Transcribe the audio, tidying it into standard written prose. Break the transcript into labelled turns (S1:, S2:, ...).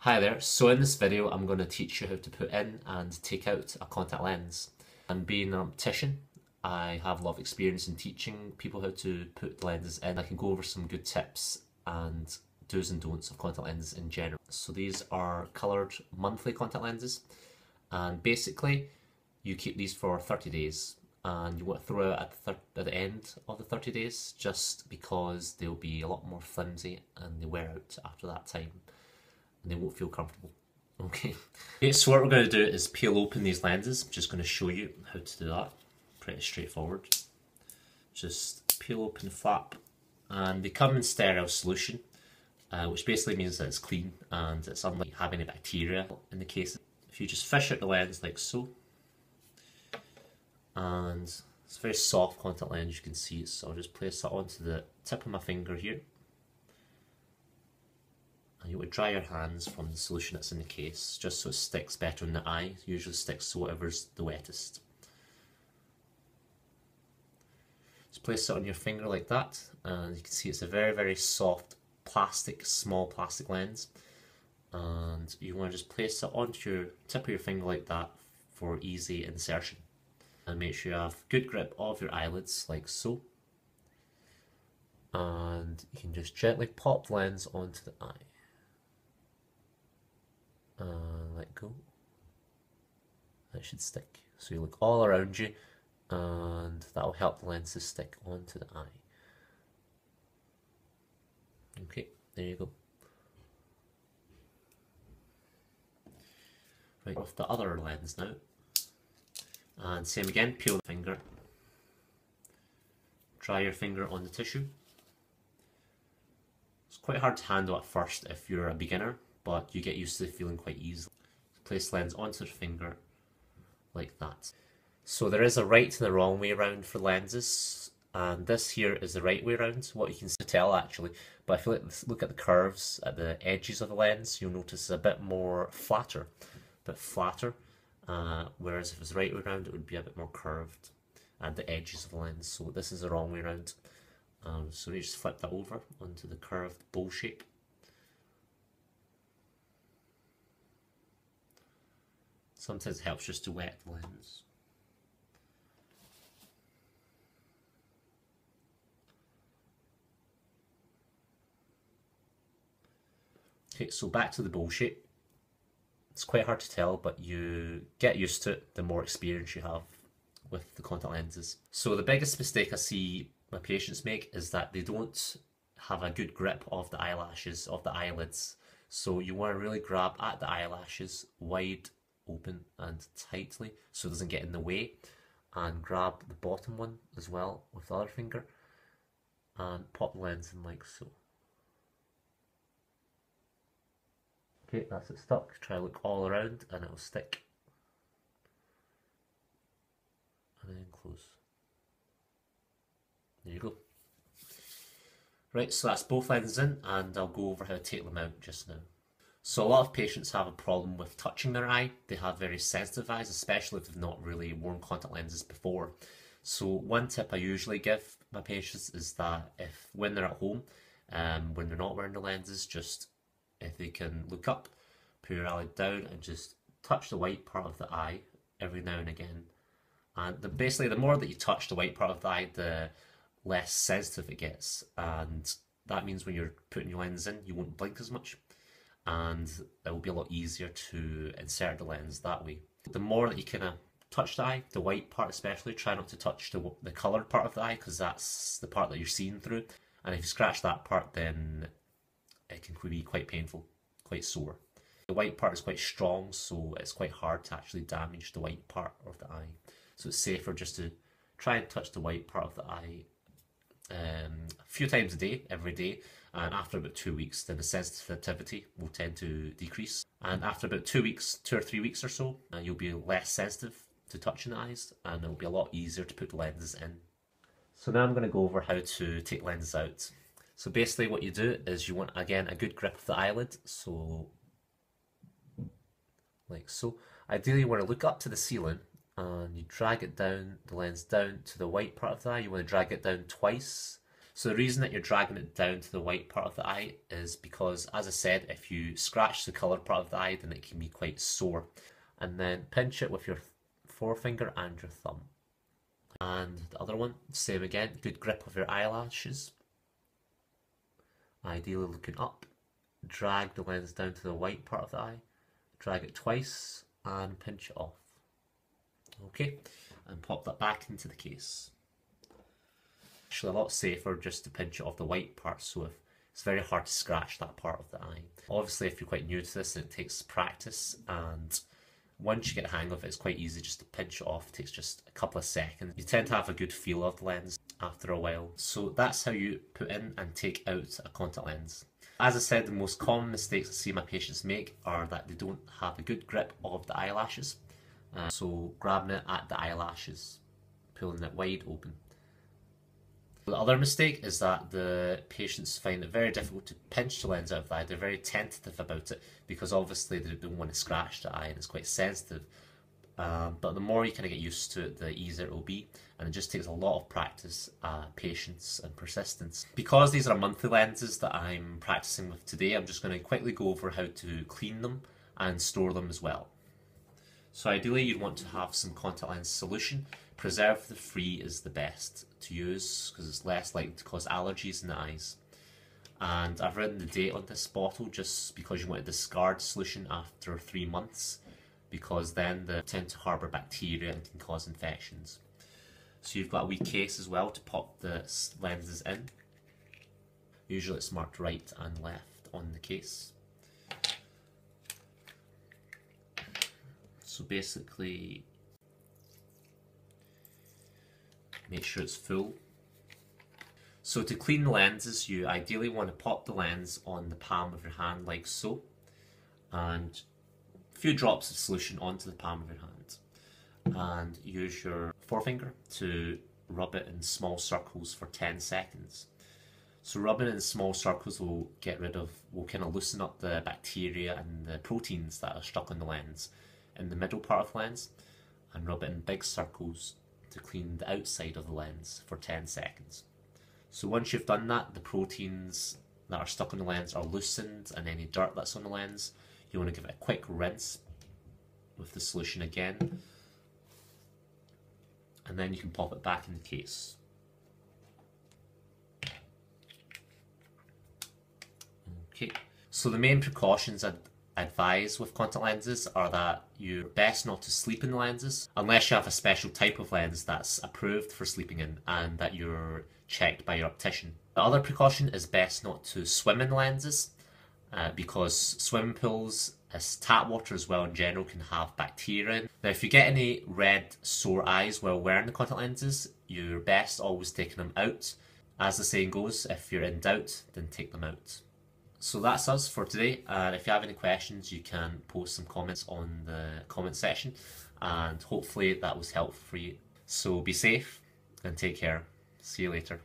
S1: Hi there, so in this video I'm going to teach you how to put in and take out a contact lens. And being an optician, I have a lot of experience in teaching people how to put the lenses in. I can go over some good tips and do's and don'ts of contact lenses in general. So these are coloured monthly contact lenses, and basically you keep these for 30 days and you want to throw out at the end of the 30 days just because they'll be a lot more flimsy and they wear out after that time and they won't feel comfortable. Okay, so what we're going to do is peel open these lenses. I'm just going to show you how to do that. Pretty straightforward. Just peel open the flap, and they come in sterile solution, which basically means that it's clean and it's unlike having any bacteria in the case. If you just fish out the lens like so, and it's a very soft contact lens, you can see, so I'll just place that onto the tip of my finger here. And you would dry your hands from the solution that's in the case, just so it sticks better in the eye. It usually sticks to whatever's the wettest. Just place it on your finger like that, and you can see it's a very, very soft plastic, small plastic lens. And you want to just place it onto your tip of your finger like that for easy insertion. And make sure you have good grip of your eyelids, like so. And you can just gently pop the lens onto the eye. And let go. That should stick. So you look all around you, and that will help the lens to stick onto the eye. Okay, there you go. Right, off the other lens now. And same again, peel the finger. Dry your finger on the tissue. It's quite hard to handle at first if you're a beginner, but you get used to the feeling quite easily. Place the lens onto the finger like that. So there is a right and a wrong way around for lenses, and this here is the right way around, what you can tell actually. But if you look at the curves at the edges of the lens, you'll notice it's a bit more flatter, whereas if it's the right way around, it would be a bit more curved at the edges of the lens. So this is the wrong way around. So you just flip that over onto the curved bowl shape. Sometimes it helps just to wet the lens. Okay, so back to the bowl shape. It's quite hard to tell, but you get used to it the more experience you have with the contact lenses. So the biggest mistake I see my patients make is that they don't have a good grip of the eyelashes, of the eyelids. So you want to really grab at the eyelashes wide open and tightly so it doesn't get in the way, and grab the bottom one as well with the other finger and pop the lens in like so. Okay, that's it stuck. Try to look all around and it'll stick. And then close. There you go. Right, so that's both lenses in, and I'll go over how to take them out just now. So a lot of patients have a problem with touching their eye. They have very sensitive eyes, especially if they've not really worn contact lenses before. So one tip I usually give my patients is that when they're at home, when they're not wearing the lenses, just if they can look up, put your eyelid down and just touch the white part of the eye every now and again. And basically the more that you touch the white part of the eye, the less sensitive it gets. And that means when you're putting your lens in, you won't blink as much, and it will be a lot easier to insert the lens that way. The more that you kind of touch the eye, the white part especially, try not to touch the coloured part of the eye, because that's the part that you're seeing through. And if you scratch that part, then it can be quite painful, quite sore. The white part is quite strong, so it's quite hard to actually damage the white part of the eye. So it's safer just to try and touch the white part of the eye a few times a day, every day, and after about 2 weeks then the sensitivity will tend to decrease, and after about 2 weeks, 2 or 3 weeks or so, you'll be less sensitive to touching the eyes, and it'll be a lot easier to put the lenses in. So now I'm going to go over how to take lenses out. So basically what you do is you want, again, a good grip of the eyelid, so like so. Ideally you want to look up to the ceiling and you drag it down, the lens down to the white part of the eye. You want to drag it down twice So the reason that you're dragging it down to the white part of the eye is because, as I said, if you scratch the coloured part of the eye, then it can be quite sore. And then pinch it with your forefinger and your thumb. And the other one, same again, good grip of your eyelashes. Ideally looking up. Drag the lens down to the white part of the eye. Drag it twice and pinch it off. Okay, and pop that back into the case. Actually a lot safer just to pinch it off the white part, so if it's very hard to scratch that part of the eye. Obviously if you're quite new to this, it takes practice, and once you get the hang of it, it's quite easy just to pinch it off. It takes just a couple of seconds. You tend to have a good feel of the lens after a while. So that's how you put in and take out a contact lens. As I said, the most common mistakes I see my patients make are that they don't have a good grip of the eyelashes. So grabbing it at the eyelashes, pulling it wide open. The other mistake is that the patients find it very difficult to pinch the lens out of the eye. They're very tentative about it because obviously they don't want to scratch the eye and it's quite sensitive. But the more you kind of get used to it, the easier it will be, and it just takes a lot of practice, patience and persistence. Because these are monthly lenses that I'm practicing with today, I'm just going to quickly go over how to clean them and store them as well. So ideally you'd want to have some contact lens solution. Preservative free is the best to use because it's less likely to cause allergies in the eyes. And I've written the date on this bottle just because you want to discard solution after 3 months, because then they tend to harbour bacteria and can cause infections. So you've got a wee case as well to pop the lenses in. Usually it's marked right and left on the case. So basically, make sure it's full. So to clean the lenses, you ideally want to pop the lens on the palm of your hand like so, and a few drops of solution onto the palm of your hand, and use your forefinger to rub it in small circles for 10 seconds. So rubbing it in small circles will kind of loosen up the bacteria and the proteins that are stuck on the lens in the middle part of the lens, and rub it in big circles to clean the outside of the lens for 10 seconds. So once you've done that, the proteins that are stuck on the lens are loosened, and any dirt that's on the lens, you want to give it a quick rinse with the solution again, and then you can pop it back in the case. Okay, so the main precautions I'd advise with contact lenses are that you're best not to sleep in the lenses unless you have a special type of lens that's approved for sleeping in and that you're checked by your optician. The other precaution is best not to swim in lenses because swimming pools, as tap water as well in general, can have bacteria in. Now if you get any red sore eyes while wearing the contact lenses, you're best always taking them out. As the saying goes, if you're in doubt, then take them out. So that's us for today, and if you have any questions you can post some comments on the comment section, and hopefully that was helpful for you. So be safe and take care. See you later.